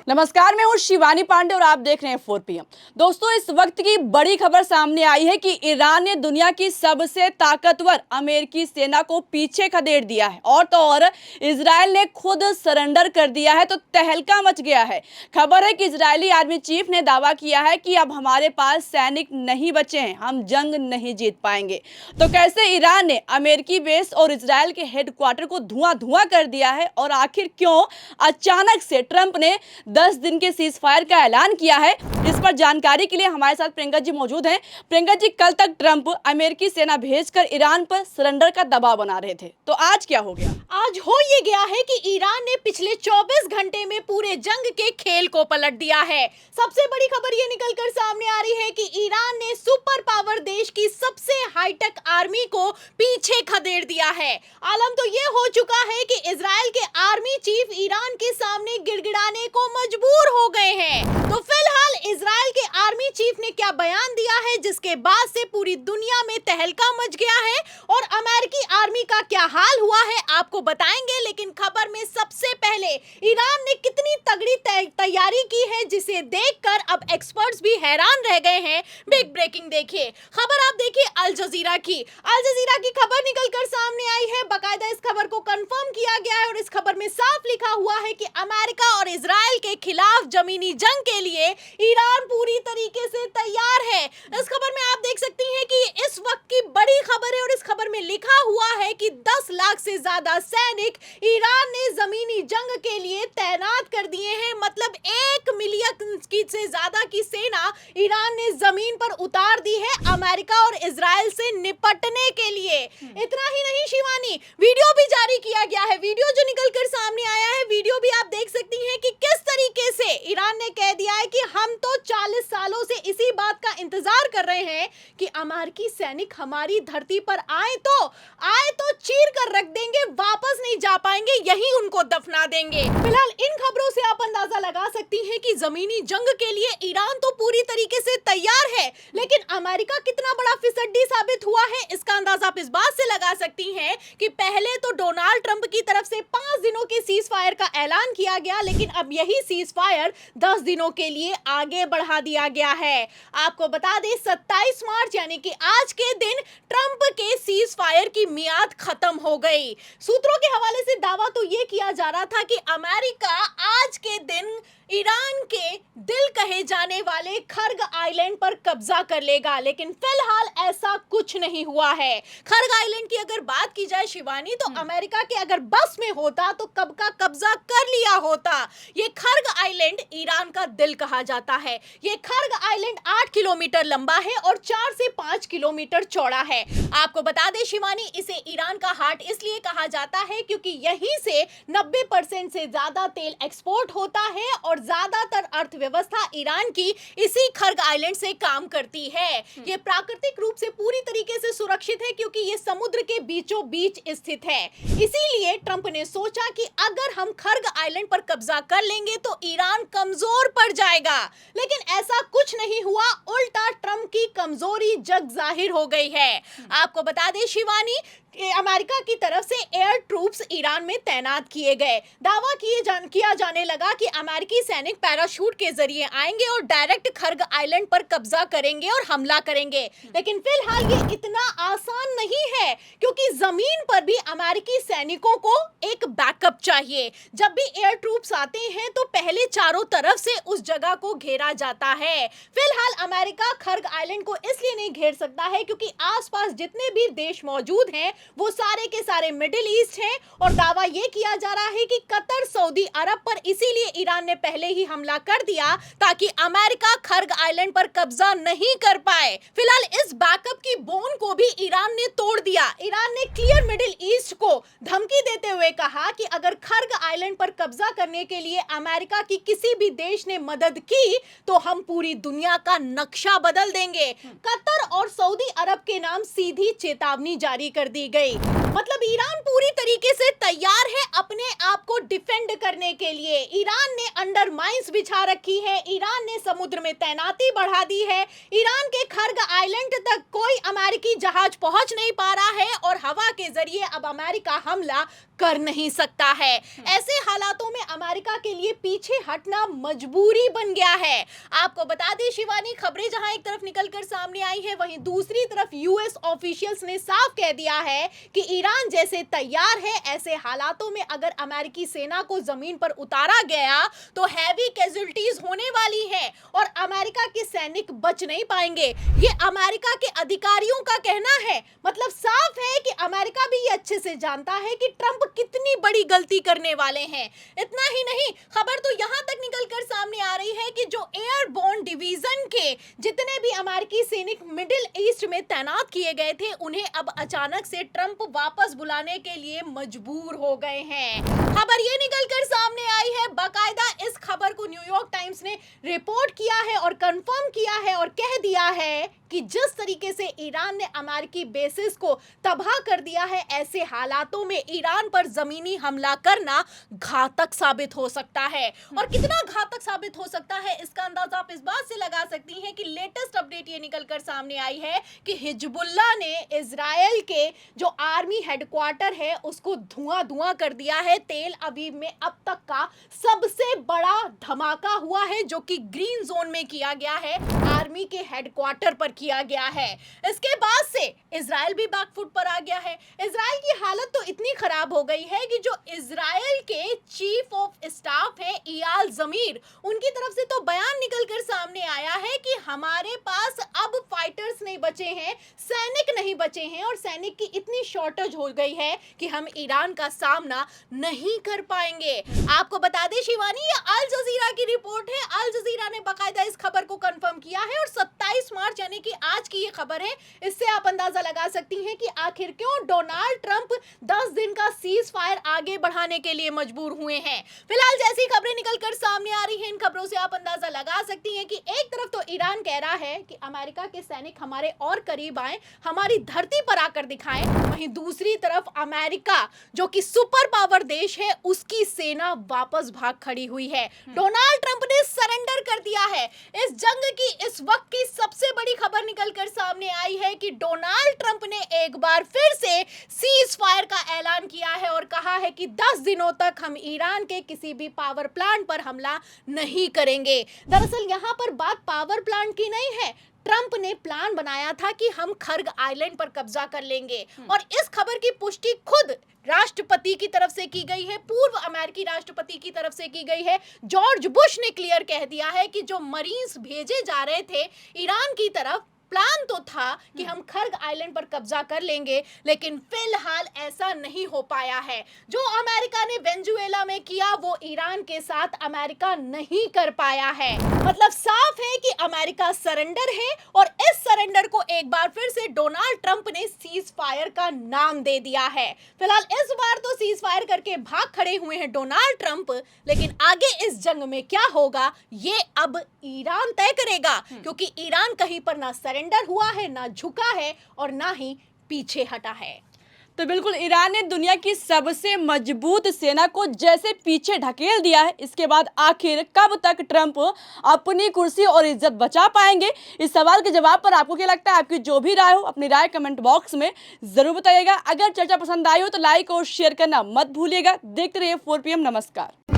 नमस्कार, मैं हूं शिवानी पांडे और आप देख रहे हैं 4 PM। दोस्तों, इस वक्त की बड़ी खबर सामने आई है कि ईरान ने दुनिया की सबसे ताकतवर अमेरिकी सेना को पीछे खदेड़ दिया है और तो और इजराइल ने खुद सरेंडर कर दिया है, तो तहलका मच गया है। खबर है कि इजरायली आर्मी चीफ ने दावा किया है कि अब हमारे पास सैनिक नहीं बचे हैं, हम जंग नहीं जीत पाएंगे। तो कैसे ईरान ने अमेरिकी बेस और इजराइल के हेडक्वार्टर को धुआं धुआं कर दिया है और आखिर क्यों अचानक से ट्रंप ने 10 दिन के सीज फायर का ऐलान किया है, इस पर जानकारी के लिए हमारे साथ प्रियंका जी मौजूद हैं। प्रियंका जी, कल तक ट्रंप अमेरिकी सेना भेजकर ईरान पर सरेंडर का दबाव बना रहे थे, तो आज क्या हो गया? आज हो ये गया है कि ईरान ने पिछले 24 घंटे में पूरे जंग के खेल को पलट दिया है। सबसे बड़ी खबर ये निकलकर सामने आ रही है कि ईरान ने सुपर पावर देश की सबसे हाईटेक आर्मी को पीछे खदेड़ दिया है। आलम तो ये हो चुका है कि इजराइल के आर्मी चीफ ईरान के सामने गिड़गिड़ाने को मजबूर हो गए हैं। तो फिलहाल इजराइल के आर्मी चीफ ने क्या बयान दिया है, जिसके बाद से पूरी दुनिया में तहलका मच गया है और अमेरिकी आर्मी का क्या हाल हुआ है आपको बताएंगे। लेकिन खबर में सबसे पहले ईरान ने कितनी तगड़ी तैयारी की है, जिसे देखकर अब एक्सपर्ट्स भी हैरान रह गए हैं। बिग ब्रेकिंग देखिए, खबर आप देखिए अल जजीरा की खबर निकलकर सामने आई है। बाकायदा इस खबर को कंफर्म किया गया है और इस खबर में साफ लिखा हुआ है कि अमेरिका और इजराइल के खिलाफ जमीनी जंग के लिए ईरान पूरी तरीके से तैयार है। इस खबर में आप देख सकती हैं कि इस वक्त की बड़ी खबर है और इस खबर में लिखा हुआ है कि 10 लाख से ज्यादा सैनिक ईरान ने जमीनी जंग के लिए तैनात कर दिए हैं। मतलब 1 मिलियन से ज्यादा की सेना ईरान ने जमीन पर उतार दी है अमेरिका और इजराइल से निपटने के लिए। इतना ही नहीं शिवानी, वीडियो भी जारी किया गया है। वीडियो जो निकलकर सामने आया है, वीडियो भी आप देख सकती हैं कि किस तरीके से ईरान ने कह दिया है कि हम तो 40 सालों से इसी बात का इंतजार कर रहे हैं कि अमेरिकी सैनिक हमारी धरती पर आए तो चीर कर रख देंगे, वापस नहीं जा पाएंगे, यहीं उनको दफना देंगे। फिलहाल इन खबरों से आप अंदाजा लगा सकती हैं कि जमीनी जंग के लिए ईरान तो पूरी तरीके से तैयार है, लेकिन अमेरिका कितना बड़ा फिसड्डी साबित हुआ है, इसका अंदाजा आप इस बात से लगा सकती हैं कि पहले तो डोनाल्ड ट्रंप की तरफ से 5 दिनों के सीज फायर का ऐलान किया गया, लेकिन अब यही सीज फायर 10 दिनों के लिए आगे बढ़ा दिया गया है। आपको बता दें 27 मार्च यानी कि आज के दिन ट्रंप के सीज फायर की मियाद खत्म हो गई। सूत्रों के हवाले से दावा तो ये किया जा रहा था कि अमेरिका आज के दिन ईरान के दिल कहे जाने वाले खर्ग आइलैंड पर कब्जा कर लेगा, लेकिन फिलहाल ऐसा कुछ नहीं हुआ है। खर्ग आइलैंड की अगर बात की जाए शिवानी, तो अमेरिका के अगर बस में होता तो कब का कब्जा कर लिया होता। ये खर्ग आइलैंड ईरान का दिल कहा जाता है। ये खर्ग आइलैंड 8 किलोमीटर लंबा है और 4 से 5 किलोमीटर चौड़ा है। आपको बता दें शिवानी, इसे ईरान का हार्ट इसलिए कहा जाता है क्योंकि यहीं से 90% से ज्यादा तेल एक्सपोर्ट होता है और ज्यादातर अर्थव्यवस्था ईरान की इसी खर्ग आइलैंड से काम करती है। ये प्राकृतिक रूप से पूरी तरीके से सुरक्षित है क्योंकि ये समुद्र के बीचों बीच स्थित है। इसीलिए ट्रंप ने सोचा कि अगर हम खर्ग आइलैंड पर कब्जा कर लेंगे तो ईरान कमजोर पड़ जाएगा, लेकिन ऐसा कुछ नहीं हुआ। उल्टा ट्रंप की कमजोरी जग जाहिर हो गई है। आपको बता दें शिवानी, अमेरिका की तरफ से एयर ट्रूप्स ईरान में तैनात किए गए। दावा किया जाने लगा कि अमेरिकी सैनिक पैराशूट के जरिए आएंगे और डायरेक्ट खर्ग आइलैंड पर कब्जा करेंगे और हमला करेंगे, लेकिन फिलहाल ये इतना आसान नहीं है क्योंकि जमीन पर भी अमेरिकी सैनिकों को एक बैकअप चाहिए। जब भी एयर ट्रूप्स आते हैं तो पहले चारों तरफ से उस जगह को घेरा जाता है। फिलहाल अमेरिका खर्ग आइलैंड को इसलिए नहीं घेर सकता है क्योंकि आसपास जितने भी देश मौजूद हैं वो सारे के सारे मिडिल ईस्ट हैं और दावा ये किया जा रहा है कि कतर, सऊदी अरब पर इसीलिए ईरान ने पहले ही हमला कर दिया ताकि अमेरिका खर्ग आइलैंड पर कब्जा नहीं कर पाए। फिलहाल इस बैकअप की बोन को भी ईरान ने तोड़ दिया। ईरान ने क्लियर मिडिल ईस्ट को धमकी देते हुए कहा कि अगर खर्ग आइलैंड पर कब्जा करने के लिए अमेरिका की किसी भी देश ने मदद की तो हम पूरी दुनिया का नक्शा बदल देंगे। कतर और सऊदी अरब के नाम सीधी चेतावनी जारी कर दी गई। मतलब ईरान पूरी तरीके से तैयार है अपने आप को डिफेंड करने के लिए। ईरान ने अंडर माइंस बिछा रखी है, ईरान ने समुद्र में तैनाती बढ़ा दी है, ईरान के खर्ग आइलैंड तक कोई अमेरिकी जहाज पहुंच नहीं पा रहा है और हवा के जरिए अब अमेरिका हमला कर नहीं सकता है। ऐसे हालातों में अमेरिका के लिए पीछे हटना मजबूरी बन गया है। आपको बता दें शिवानी, खबरें जहां एक तरफ निकलकर सामने आई है, वहीं दूसरी तरफ यूएस ऑफिशियल्स ने साफ कह दिया है कि ईरान जैसे तैयार है, ऐसे हालातों में अगर अमेरिकी सेना को जमीन पर उतारा गया तो हैवी कैजुअल्टीज होने वाली है और अमेरिका के सैनिक बच नहीं पाएंगे। ये अमेरिका के अधिकारियों का कहना है। मतलब साफ है कि अमेरिका भी ये अच्छे से जानता है कि ट्रंप कितनी बड़ी गलती करने वाले हैं। इतना ही नहीं, खबर तो यहां तक निकलकर सामने आ रही है कि जो एयरबोर्न डिवीजन के जितने भी अमेरिकी सैनिक मिडिल ईस्ट में तैनात किए गए थे, उन्हें अब अचानक से ट्रंप वापस बुलाने के लिए मजबूर हो गए हैं। खबर ये निकलकर सामने आई है, बाकायदा इस खबर को न्यूयॉर्क टाइम्स ने रिपोर्ट किया है और कंफर्म किया है और कह दिया है कि जिस तरीके से ईरान ने अमेरिकी बेसिस को तबाह कर दिया है, ऐसे हालातों में ईरान पर जमीनी हमला करना घातक साबित हो सकता है। और कितना घातक साबित हो सकता है इसका अंदाजा आप इस बात से लगा सकती हैं कि लेटेस्ट अपडेट ये निकलकर सामने आई है कि हिजबुल्लाह ने इजराइल के जो आर्मी हेडक्वार्टर है उसको धुआं कर दिया है। तेल अवीव में अब तक का सबसे बड़ा धमाका हुआ है, जो कि ग्रीन जोन में किया गया है, आर्मी के हेडक्वार्टर पर किया गया है। इसके बाद से इजराइल भी बैकफुट पर आ गया है। इजराइल की हालत तो इतनी खराब हो गई है कि जो इजराइल के चीफ ऑफ स्टाफ है इयाल जमीर, उनकी तरफ से तो बयान निकलकर सामने आया है कि हमारे पास अब फाइटर्स नहीं बचे हैं, सैनिक नहीं बचे हैं और सैनिक की इतनी शॉर्टेज हो गई है कि हम ईरान का सामना नहीं कर पाएंगे। आपको बता दें शिवानी, ये अल जजीरा की रिपोर्ट है। अल जजीरा ने बाकायदा इस खबर को कंफर्म किया है और 27 मार्च यानी कि आज की ये खबर है। इससे आप अंदाजा लगा सकती हैं कि आखिर क्यों डोनाल्ड ट्रंप 10 दिन का सीज फायर आगे बढ़ाने के लिए मजबूर हुए हैं। फिलहाल जैसी खबरें निकलकर सामने आ रही हैं, इन खबरों से आप अंदाजा लगा सकती हैं कि एक तरफ तो ईरान कह रहा है कि अमेरिका के सैनिक हमारे और करीब आए, हमारी धरती पर आकर दिखाएं, वहीं दूसरी तरफ अमेरिका जो कि सुपर पावर देश है, उसकी सेना वापस भाग खड़ी हुई है। डोनाल्ड ट्रंप ने सरेंडर कर दिया है। इस जंग की इस वक्त की सबसे बड़ी खबर निकलकर सामने आई है कि डोनाल्ड ट्रंप ने एक बार फिर से सीज फायर का ऐलान किया है और कहा है कि 10 दिनों तक हम ईरान के किसी भी पावर प्लांट पर हमला नहीं करेंगे। दरअसल यहाँ पर बात पावर प्लांट की नहीं है, ट्रंप ने प्लान बनाया था कि हम खर्ग आइलैंड पर कब्जा कर लेंगे और इस खबर की पुष्टि खुद राष्ट्रपति की तरफ से की गई है, पूर्व अमेरिकी राष्ट्रपति की तरफ से की गई है। जॉर्ज बुश ने क्लियर कह दिया है कि जो मरीन्स भेजे जा रहे थे ईरान की तरफ, प्लान तो था कि हम खर्ग आइलैंड पर कब्जा कर लेंगे, लेकिन फिलहाल ऐसा नहीं हो पाया है। जो अमेरिका ने वेनेजुएला में किया वो ईरान के साथ अमेरिका नहीं कर पाया है। मतलब साफ है कि अमेरिका सरेंडर है और इस सरेंडर को एक बार फिर से डोनाल्ड ट्रंप ने सीज फायर का नाम दे दिया है। फिलहाल इस बार तो सीज फायर करके भाग खड़े हुए हैं डोनाल्ड ट्रंप, लेकिन आगे इस जंग में क्या होगा ये अब ईरान तय करेगा, क्योंकि ईरान कहीं पर ना सरेंडर हुआ है, ना झुका है और ना ही पीछे हटा है। तो बिल्कुल ईरान ने दुनिया की सबसे मजबूत सेना को जैसे पीछे ढकेल दिया है, इसके बाद आखिर कब तक ट्रंप अपनी कुर्सी और इज्जत बचा पाएंगे? इस सवाल के जवाब पर आपको क्या लगता है? आपकी जो भी राय हो अपनी राय कमेंट बॉक्स में जरूर बताइएगा। अगर चर्चा पसंद आई हो तो लाइक और शेयर करना मत भूलिएगा। देखते रहिए 4 PM। नमस्कार।